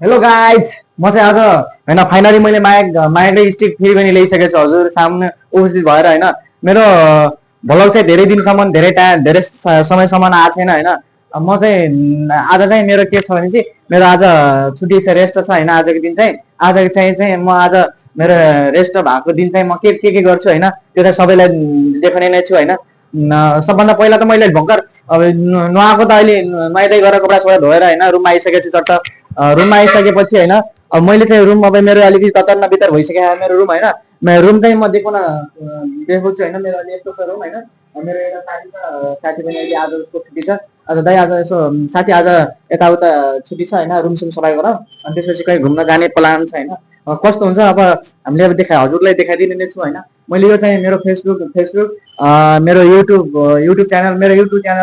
Hello guys, म चाहिँ आज होइन फाइनली मैले मायाकै स्टिक फेरि पनि ल्याइसकेको छु हजुर सामने उपस्थित भएर होइन। मेरो भ्लग चाहिँ धेरै दिनसम्म धेरै समयसम्म आएको छैन होइन। म चाहिँ आज चाहिँ मेरो के छ भने चाहिँ मेरो आज छुट्टी छ, रेस्ट छ होइन। आजको दिन चाहिँ म आज मेरो रेस्ट भएको दिन चाहिँ म के गर्छु होइन त्यो चाहिँ सबैलाई देखाउने नै छु होइन। सबभन्दा पहिला त मैले भर्खर अब नुहाएको त अहिले नुहाइँदै गरेर कपडा सपडा धोएर होइन रुममा आइसकेको छु चट्ट। रुममा आइसकेपछि होइन अब मैले चाहिँ रुम अब मेरो अलिकति ततन्न बितर भइसक्यो मेरो रुम होइन। रुम चाहिँ म देखाउँछु होइन। मेरो अहिले यस्तो छ रुम होइन। मेरो एउटा साथी छ, साथी पनि अहिले आज उसको छुट्टी छ। आज दाइ आज यसो साथी आज यताउता छुट्टी छ होइन, रुम सुम सफाइ गर अनि त्यसपछि कहीँ घुम्न जाने प्लान छ होइन। कस्तो हुन्छ अब हामीले अब हजुरलाई देखाइदिने नै छु होइन। मैले यो चाहिँ मेरो फेसबुक मेरो युट्युब च्यानल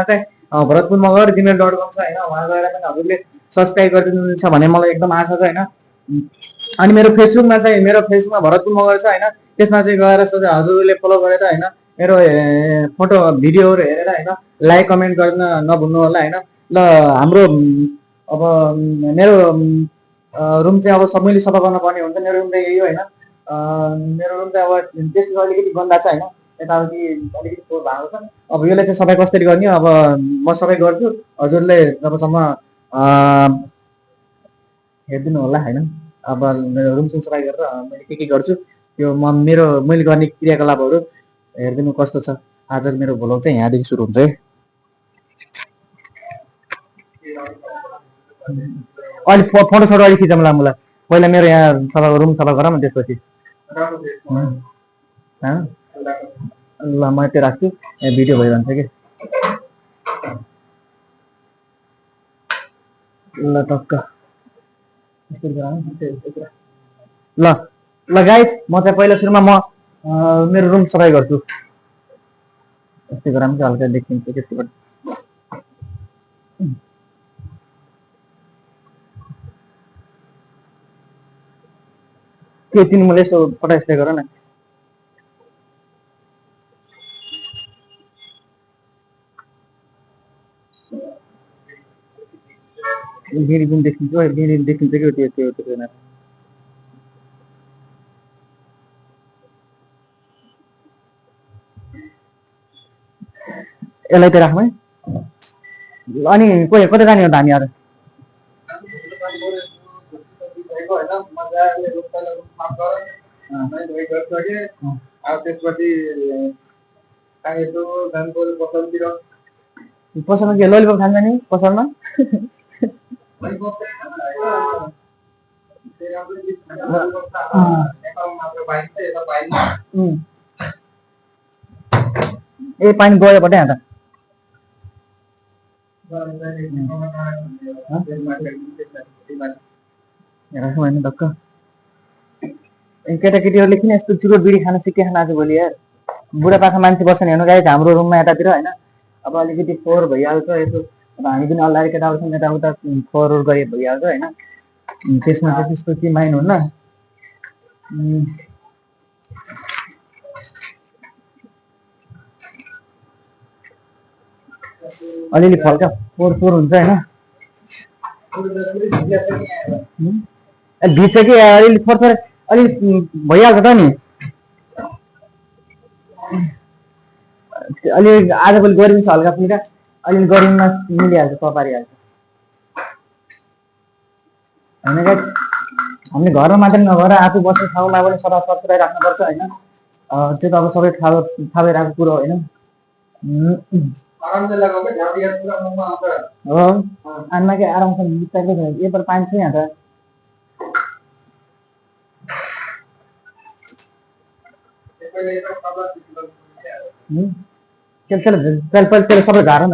चाहिँ भरतपुर मगर gmail.com छ होइन। उहाँ गएर पनि हजुरले सब्सक्राइब गरिदिनुहुन्छ भन्ने मलाई एकदम आशा छ होइन। अनि मेरो फेसबुकमा भरतपुर मगर छ होइन। त्यसमा चाहिँ गएर सोझा हजुरले फलो गरेर होइन मेरो फोटो भिडियोहरू हेरेर होइन लाइक कमेन्ट गर्न नभुल्नु होला होइन। ल हाम्रो अब मेरो रुम चाहिँ अब सबैले सफा गर्न पर्ने हुन्छ। मेरो रुम चाहिँ यही हो होइन। मेरो रुम चाहिँ अब त्यसको अलिकति गन्दा छ होइन। यताउति अलिकति फोहोर भएको छ। अब यसलाई चाहिँ सफाइ कसरी गर्ने अब म सफाइ गर्छु, हजुरले जबसम्म हेरिदिनु होला होइन। अब मेरो रुम सुम सफाइ गरेर मैले के गर्छु त्यो मैले गर्ने क्रियाकलापहरू हेरिदिनु कस्तो छ। आजको मेरो भ्लग चाहिँ यहाँदेखि सुरु हुन्छ है। अहिले फोटो सोटो अलिक खिचौँला मलाई। पहिला मेरो यहाँ रुम सफा गरौँ न त्यसपछि ल म त्यो राख्छु, यहाँ भिडियो भइरहन्छ कि। ल टक्क ल ल गाइज, म चाहिँ पहिला सुरुमा मेरो रुम सफाइ गर्छु। यस्तै गराम चाहिँ हल्का देखिन्छ त्यसबाट। के तिमी मलाई यसो फोटो यस्तै गर न। डेली जुन देखिन्छ कि त्यो यसलाई त राख्नु है। अनि कता जाने हो त हामी आज? पसलमा के ललिपप खान्छ नि पसलमा? ए पानी गयोपट्टि यहाँ त राख्नु होइन धक्क। केटाकेटीहरूले किन यस्तो चुरोट बिडी खान सिकिहाल्नु आज भोलि यार। बुढापाका मान्छे बस्छन् हेर्नु गाइस हाम्रो रुममा यतातिर होइन। अब अलिकति फोहोर भइहाल्छ यसो। अब हामी पनि अल्लाह केटाहरू छौँ, यताउता फोहोरहरू गरे भइहाल्छ होइन। त्यसमा चाहिँ त्यस्तो के माइन हुन्न। अलिअलि फल्का फोहोर हुन्छ होइन। भिज्छ कि अलिअलि फोहोर अलिक भइहाल्छ त नि। अलि आजभोलि गरिन्छ हल्का फुल्का, अलिअलि गरिममा मिलिहाल्छ, पारिहाल्छ होइन गाइस। हामीले घरमा मात्रै नभएर आफू बस्ने ठाउँमा पनि सफाइ राख्नुपर्छ होइन। त्यो त अब सबै थाहा भइरहेको कुरो होइन। हो आनमा के आरामसँग बिस्तारै छ, एकपल्ट पानी छ यहाँ त। त्यसले सबै झार न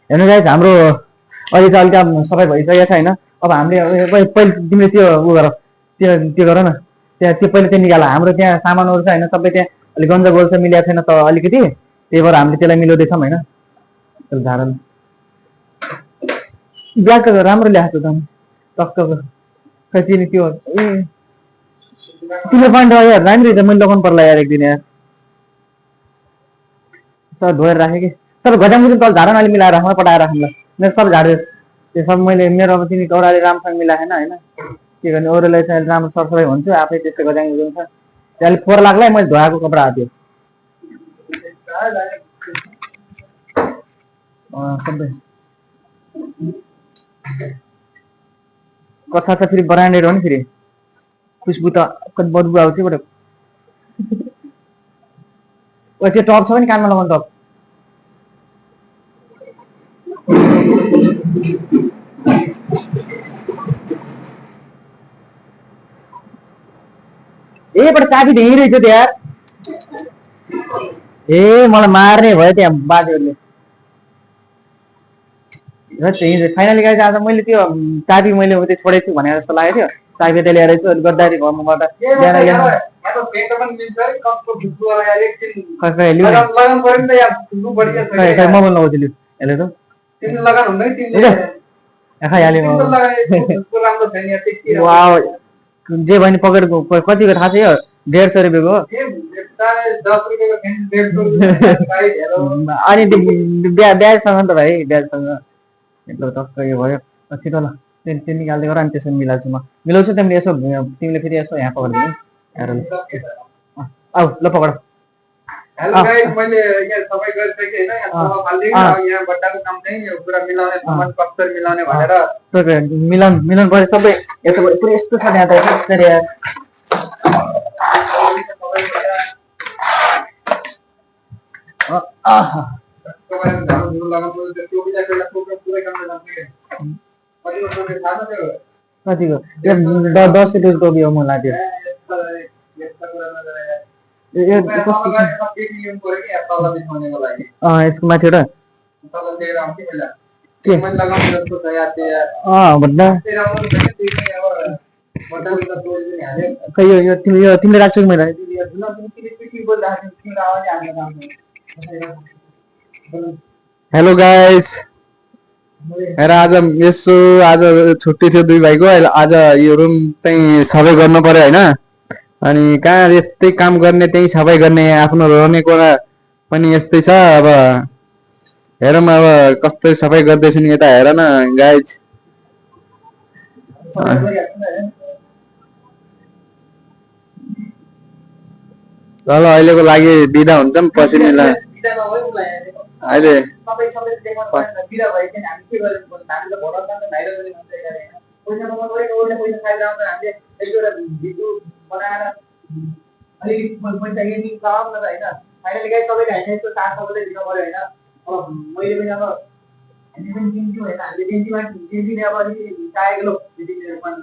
हेर्नु गाइस हाम्रो अहिले चाहिँ अलिक सफाइ भइसकेको छ होइन। अब हामीले पहिले तिमीले त्यो गर त्यो गर न, त्यो पहिले त्यो निकाल। हाम्रो त्यहाँ सामानहरू छ होइन सबै त्यहाँ अलिक गन्जा गोल्छ मिलेको छैन त अलिकति, त्यही भएर हामीले त्यसलाई मिलाउँदैछौँ होइन। झार ब्ल्याक राम्रो ल्याएको छ त टक्कको खै तिमी त्यो तिम्रो पानी यार राम्रो रहेछ, मैले लगाउनु पर्ला यार एक दिन यार। सब धोएर राखेँ कि सबै घजामु तल झार न अलि मिलाएर राख्नु पटाएर राख्नु ल। मेरो सब झार त्यो सब मैले मेरो अब तिमी कौराले राम्रोसँग मिलाएन होइन के गर्ने अरूलाई चाहिँ राम्रो सरसफाइ हुन्छ आफै त्यस्तो गर्दा हुन्छ त्यसले फोहोर लाग्ला मैले धोएको कपडा हो त्यो सबै कथा त फेरि ब्रान्डेड हो नि फेरि खुसबु त कति बदबु आउँछ बट त्यो टप छ भने कानमा लगाउनु टप ए बट चाबी धेरै रहेछ त्यहाँ ए मलाई मार्ने भयो त्यहाँ बाजेहरूले फाइनली गाइज आज मैले त्यो चाबी मैले उतै छोडेको छु भनेर जस्तो लागेको थियो चाबी त्यहाँ ल्याएर चाहिँ गर्दाखेरि घरमा गर्दा मोबाइल लगाउँछु लु यसले त खाइहाल्यो जे भने पकेट कतिको थाहा छ यो 150 रुपियाँको अनि ब्याजसँग त भाइ ब्याजसँग यत्रो टक्क यो भयो छिटो ल त्यो निकाल्दै गर अनि त्यसो मिलाउँछु म मिलाउँछु तिमीले यसो तिमीले फेरि यसो यहाँ पक्रिदिनु आऊ ल पक्र हेलो गाइस मैले यहाँ सबै गरिसके हैन यहाँ सबै फाल्दै यहाँ बट्टाको काम चाहिँ यो पुरा मिलाउने सामान कस्टर मिलाउने भनेर मिलन गरे सबै यस्तो पुरै यस्तो छ यहाँ त यसरी यार कतिको 10 रुपियाँको टोपी हो मलाई त्यो यसको माथि एउटा तिमीले राख्छौ कि मैले हेलो गाइस आज यसो आज छुट्टी थियो दुई भाइको आज यो रुम चाहिँ सफाइ गर्नु पर्यो होइन अनि कहाँ यस्तै काम गर्ने त्यही सफाइ गर्ने आफ्नो रहने कुरा पनि यस्तै छ अब हेरौँ अब कस्तो सफाइ गर्दैछन् यता हेर न गाइज ल अहिलेको लागि बिदा हुन्छौँ पछि मिला अहिले फाइनली गाइस सबैले हैन यस्तो साथ सबैले दिन पर्यो हैन अब मैले पनि अब हामी पनि दिन्छु हैन हामीले दिन्छु अब अलिकति चाहेको लो दिदी मेरो पनि